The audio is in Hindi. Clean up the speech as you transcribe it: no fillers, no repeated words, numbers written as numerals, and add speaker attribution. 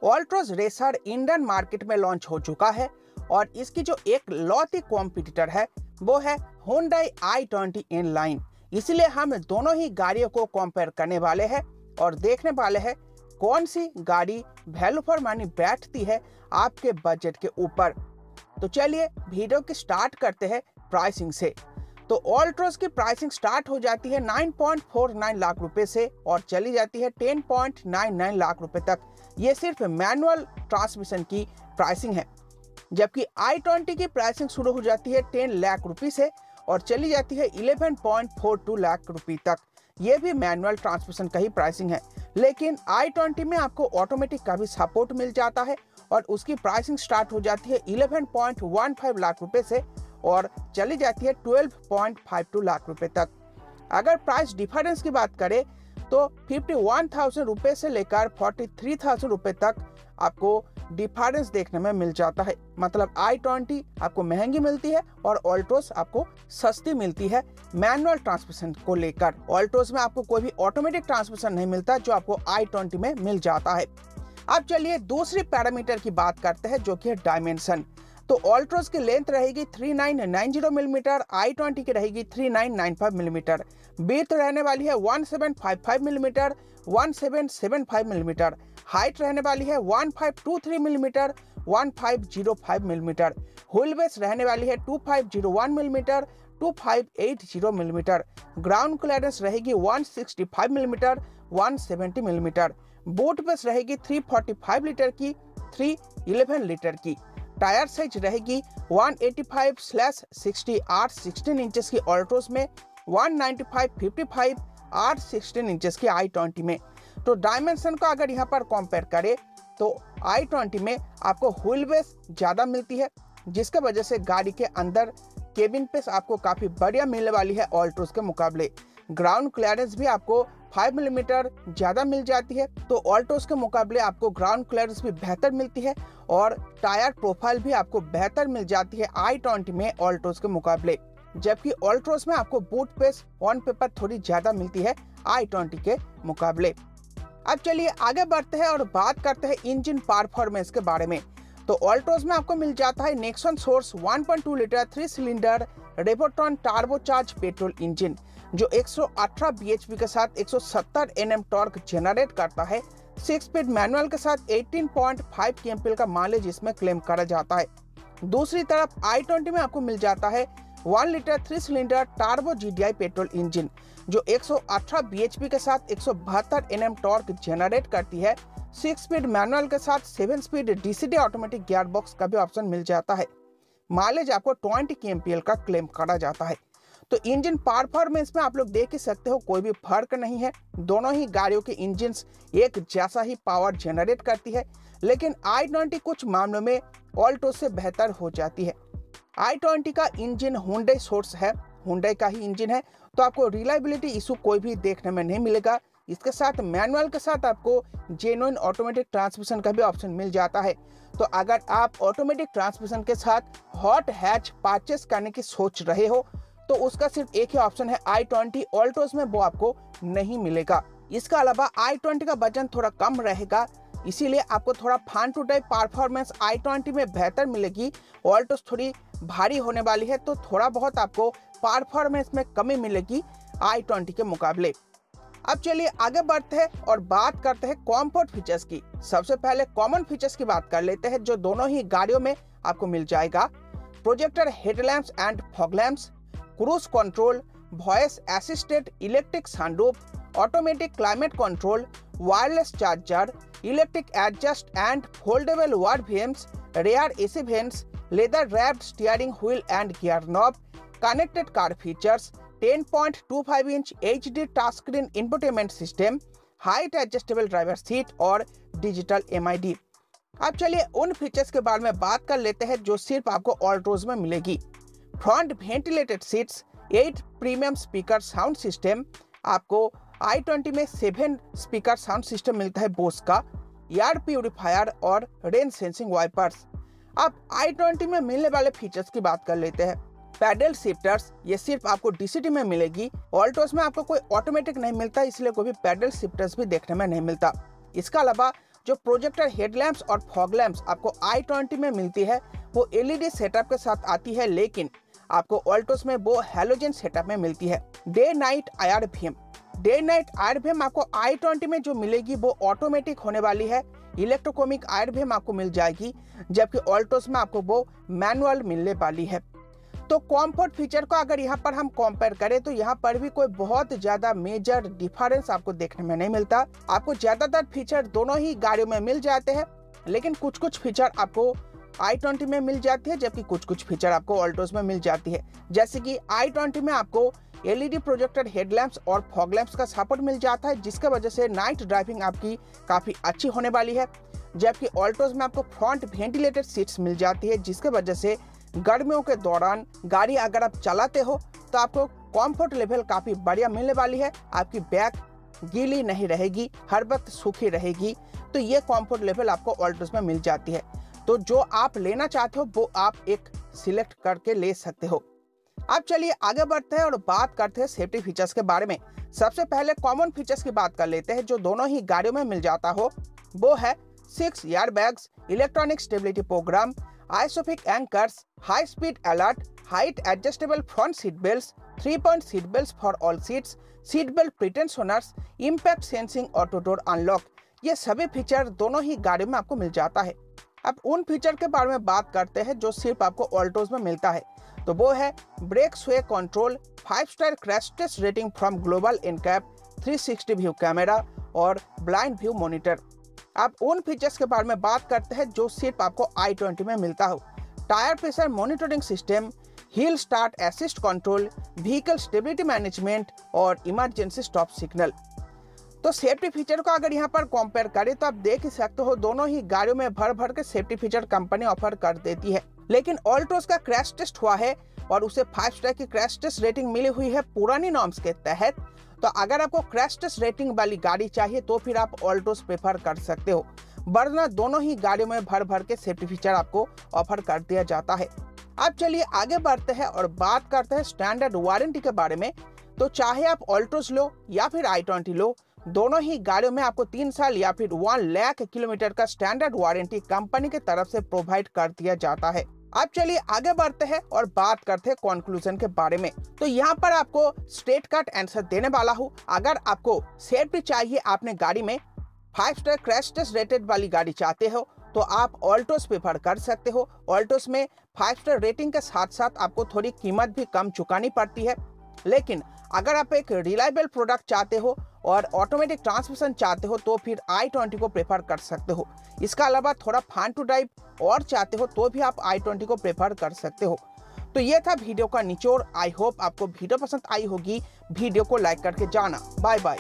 Speaker 1: ऑल्ट्रोज रेसर इंडियन मार्केट में लॉन्च हो चुका है और इसकी जो एक लौती कॉम्पिटिटर है वो है Hyundai i20 N-Line। इसलिए हम दोनों ही गाड़ियों को कंपेयर करने वाले हैं और देखने वाले हैं कौन सी गाड़ी वैल्यू फॉर मनी बैठती है आपके बजट के ऊपर। तो चलिए वीडियो की स्टार्ट करते हैं प्राइसिंग से। तो ऑल्ट्रोज की प्राइसिंग स्टार्ट हो जाती है 9.49 लाख रुपए से और चली जाती है 10.99 लाख रुपए तक। ये सिर्फ मैनुअल ट्रांसमिशन की प्राइसिंग है, जबकि i20 की प्राइसिंग शुरू हो जाती है 10 लाख रुपए से और चली जाती है 11.42 लाख रुपए तक। ये भी मैनुअल ट्रांसमिशन का ही प्राइसिंग है, लेकिन i20 में आपको ऑटोमेटिक का भी सपोर्ट मिल जाता है और उसकी प्राइसिंग स्टार्ट हो जाती है 11.15 लाख रुपए से और चली जाती है 12.52 लाख रुपए तक। अगर प्राइस डिफरेंस की बात करें तो 51,000 रुपए से लेकर 43,000 रुपए तक आपको डिफरेंस देखने में मिल जाता है। मतलब i20 आपको महंगी मिलती है और ऑल्ट्रोज आपको सस्ती मिलती है मैनुअल ट्रांसमिशन को लेकर। ऑल्ट्रोज में आपको कोई भी ऑटोमेटिक ट्रांसमिशन नहीं मिलता जो आपको i20 में मिल जाता है। अब चलिए दूसरी पैरामीटर की बात करते हैं जो कि है डायमेंशन। तो ऑल्ट्रोज की लेंथ रहेगी 3990 मिलीमीटर, i20 की रहेगी 3995 मिलीमीटर। विड्थ रहने वाली है 1755 मिलीमीटर, 1775 मिलीमीटर। हाइट रहने वाली है 1523 मिलीमीटर, 1505 मिलीमीटर। व्हील बेस रहने वाली है 2501 मिलीमीटर, 2580 मिलीमीटर। ग्राउंड क्लियरेंस रहेगी 165 मिलीमीटर, 170 मिलीमीटर। बूट बेस रहेगी 345 लीटर की, 311 लीटर की। टायर साइज रहेगी 185/60 R16 इंचेस की ऑल्ट्रोज में, 195/55 R16 इंचेस की i20 में। तो डायमेंशन को अगर यहाँ पर कंपेयर करें तो i20 में आपको व्हील बेस ज़्यादा मिलती है, जिसके वजह से गाड़ी के अंदर केबिन पेस आपको काफ़ी बढ़िया मिलने वाली है ऑल्ट्रोज के मुकाबले। ग्राउंड क्लियरेंस भी आपको 5 मिलीमीटर ज़्यादा मिल जाती है, तो ऑल्ट्रोज के मुकाबले आपको ग्राउंड क्लियरेंस भी बेहतर मिलती है और टायर प्रोफाइल भी आपको बेहतर मिल जाती है i20 में ऑल्ट्रोज के मुकाबले। जबकि ऑल्ट्रोज में आपको बूट पेस ऑन पेपर थोड़ी ज़्यादा मिलती है i20 के मुकाबले। अब चलिए आगे बढ़ते हैं और बात करते हैं इंजन परफॉर्मेंस के बारे में। तो ऑल्ट्रोज में आपको मिल जाता है Nexon source 1.2 litre 3 cylinder Revotron turbocharged petrol engine जो 118 bhp के साथ 170 Nm टॉर्क जनरेट करता है। 6 स्पीड मैनुअल के साथ 18.5 kmpl का माइलेज इसमें क्लेम करा जाता है। दूसरी तरफ i20 में आपको मिल जाता है 1 litre 3 cylinder turbo GDI petrol engine जो 118 bhp के साथ 172 Nm टॉर्क जनरेट करती है। 6 स्पीड मैनुअल के साथ 7 speed DCT automatic gear box का भी ऑप्शन मिल जाता है। माइलेज आपको 20 kmpl का क्लेम करा जाता है। तो इंजन परफॉर्मेंस में आप लोग देख ही सकते हो कोई भी फर्क नहीं है, दोनों ही गाड़ियों के इंजन्स एक जैसा ही पावर जनरेट करती है, लेकिन i20 कुछ मामलों में ऑल्टो से बेहतर हो जाती है। i20 का इंजन Hyundai सोर्स है, Hyundai का ही इंजन है, तो आपको रिलायबिलिटी इशू कोई भी देखने में नहीं मिलेगा। इसके साथ मैनुअल के साथ आपको जेन्युइन ऑटोमेटिक ट्रांसमिशन का भी ऑप्शन मिल जाता है। तो अगर आप ऑटोमेटिक ट्रांसमिशन के साथ हॉट हैच परचेस करने की सोच रहे हो तो उसका सिर्फ एक ही ऑप्शन है i20। ऑल्ट्रोज में वो आपको नहीं मिलेगा। इसके अलावा i20 का वजन थोड़ा कम रहेगा, इसीलिए आपको थोड़ा fun to type performance i20 में बेहतर मिलेगी। ऑल्ट्रोज थोड़ी भारी होने वाली है तो थोड़ा बहुत आपको परफॉर्मेंस में कमी मिलेगी i20 के मुकाबले। अब चलिए आगे बढ़ते हैं और बात करते हैं कंफर्ट फीचर्स की। सबसे पहले कॉमन फीचर्स की बात कर लेते हैं जो दोनों ही गाड़ियों में आपको मिल जाएगा। Projector headlamps and fog lamps, cruise control, voice assisted electric sunroof, automatic climate control, wireless charger, electric adjust and foldable ward vents, rear AC vents, leather wrapped steering wheel and gear knob, connected car features, 10.25 inch HD touch screen infotainment system, height adjustable driver seat और डिजिटल MID। अब चलिए उन फीचर्स के बारे में बात कर लेते हैं जो सिर्फ आपको ऑल्ट्रोज में मिलेगी। Front ventilated seats, 8 premium speaker sound system, आपको i20 में 7 स्पीकर साउंड सिस्टम मिलता है बोस का, एयर प्यूरिफायर और रेन सेंसिंग वाइपर्स। अब i20 में मिलने वाले फीचर्स की बात कर लेते हैं। पैडल शिफ्टर्स, ये सिर्फ आपको DCT में मिलेगी। ऑल्टोस में आपको कोई ऑटोमेटिक नहीं मिलता, इसलिए कोई भी पैडल शिफ्टर्स भी देखने में नहीं मिलता। इसके अलावा जो प्रोजेक्टर हेडलैम्प्स और फॉग लैम्प्स आपको i20 में मिलती है वो LED सेटअप के साथ आती है, लेकिन आपको ऑल्टोस में वो हैलोजन सेटअप में मिलती है। डे नाइट IRVM आपको i20 में जो मिलेगी वो ऑटोमेटिक होने वाली है, इलेक्ट्रोकोमिक IRVM आपको मिल जाएगी, जबकि ऑल्टोस में आपको वो मैनुअल मिलने वाली है। तो कंफर्ट फीचर को अगर यहाँ पर हम कंपेयर करें तो यहाँ पर भी कोई बहुत ज्यादा मेजर डिफरेंस आपको देखने में नहीं मिलता। आपको ज्यादातर फीचर दोनों ही गाड़ियों में मिल जाते हैं, लेकिन कुछ कुछ फीचर आपको i20 में मिल जाती है, जबकि कुछ कुछ फीचर आपको ऑल्टोस में मिल जाती है। जैसे कि i20 में आपको LED प्रोजेक्टर हेडलैम्प्स और फॉग लैम्प्स का सपोर्ट मिल जाता है, जिसके वजह से नाइट ड्राइविंग आपकी काफी अच्छी होने वाली है। जबकि ऑल्टोस में आपको फ्रंट वेंटिलेटेड सीट्स मिल जाती है, जिसके वजह से गर्मियों के दौरान गाड़ी अगर आप चलाते हो तो आपको कंफर्ट लेवल काफी बढ़िया मिलने वाली है। आपकी बैक गीली नहीं रहेगी, हर वक्त सूखी रहेगी, तो ये कंफर्ट लेवल आपको ऑल्टोस में मिल जाती है। तो जो आप लेना चाहते हो वो आप एक सिलेक्ट करके ले सकते हो। अब चलिए आगे बढ़ते हैं और बात करते हैं सेफ्टी फीचर्स के बारे में। सबसे पहले कॉमन फीचर्स की बात कर लेते हैं जो दोनों ही गाड़ियों में मिल जाता हो। वो है 6 airbags, electronic stability programme, isofix anchors, high speed alert, height adjustable front seat belt, 3-point seat belt for all seats, seat belt pretensioners, impact sensing, auto door unlock. ये सभी फीचर दोनों ही गाड़ियों में आपको मिल जाता है। अब उन फीचर के बारे में बात करते हैं जो सिर्फ आपको ऑल्टोस में मिलता है। तो वो है brake sway control, 5-star crash test rating from global NCAP, 360 view camera और ब्लाइंड व्यू मॉनिटर। अब उन फीचर्स के बारे में बात करते हैं जो सिर्फ आपको i20 में मिलता हो। Tyre pressure monitoring system, hill start assist control, vehicle stability management और इमरजेंसी स्टॉप सिग्नल। तो सेफ्टी फीचर को अगर यहाँ पर कंपेयर करें तो आप देख ही सकते हो दोनों ही गाड़ियों में भर भर के सेफ्टी फीचर कंपनी ऑफर कर देती है। लेकिन ऑल्टोस का क्रैश टेस्ट हुआ है और उसे 5-star की क्रैश टेस्ट रेटिंग मिली हुई है पुरानी नॉर्म्स के तहत। तो अगर आपको क्रैश टेस्ट रेटिंग वाली गाड़ी चाहिए तो फिर आप ऑल्टोस प्रेफर कर सकते हो, वरना दोनों ही गाड़ियों में भर भर के सेफ्टी फीचर आपको ऑफर कर दिया जाता है। अब चलिए आगे बढ़ते हैं और बात करते हैं स्टैंडर्ड वारंटी के बारे में। तो चाहे आप ऑल्टोस लो या फिर i20 लो, दोनों ही गाड़ियों में आपको 3 साल या फिर 1 लाख किलोमीटर का स्टैंडर्ड वारंटी कंपनी की तरफ से प्रोवाइड कर दिया जाता है। अब चलिए आगे बढ़ते हैं और बात करते हैं कंक्लूजन के बारे में। तो यहाँ पर आपको स्ट्रेट कट आंसर देने वाला हूँ। अगर आपको सेफ्टी चाहिए, आपने गाड़ी में 5-star क्रैश टेस्ट रेटेड वाली गाड़ी चाहते हो तो आप ऑल्टोस प्रेफर कर सकते हो। ऑल्टोस में 5-star रेटिंग के साथ साथ आपको थोड़ी कीमत भी कम चुकानी पड़ती है। लेकिन अगर आप एक रिलायबल प्रोडक्ट चाहते हो और ऑटोमेटिक ट्रांसमिशन चाहते हो तो फिर i20 को प्रेफर कर सकते हो। इसका अलावा थोड़ा फन टू ड्राइव और चाहते हो तो भी आप i20 को प्रेफर कर सकते हो। तो ये था वीडियो का निचोड़। आई होप आपको वीडियो पसंद आई होगी। वीडियो को लाइक करके जाना। Bye bye.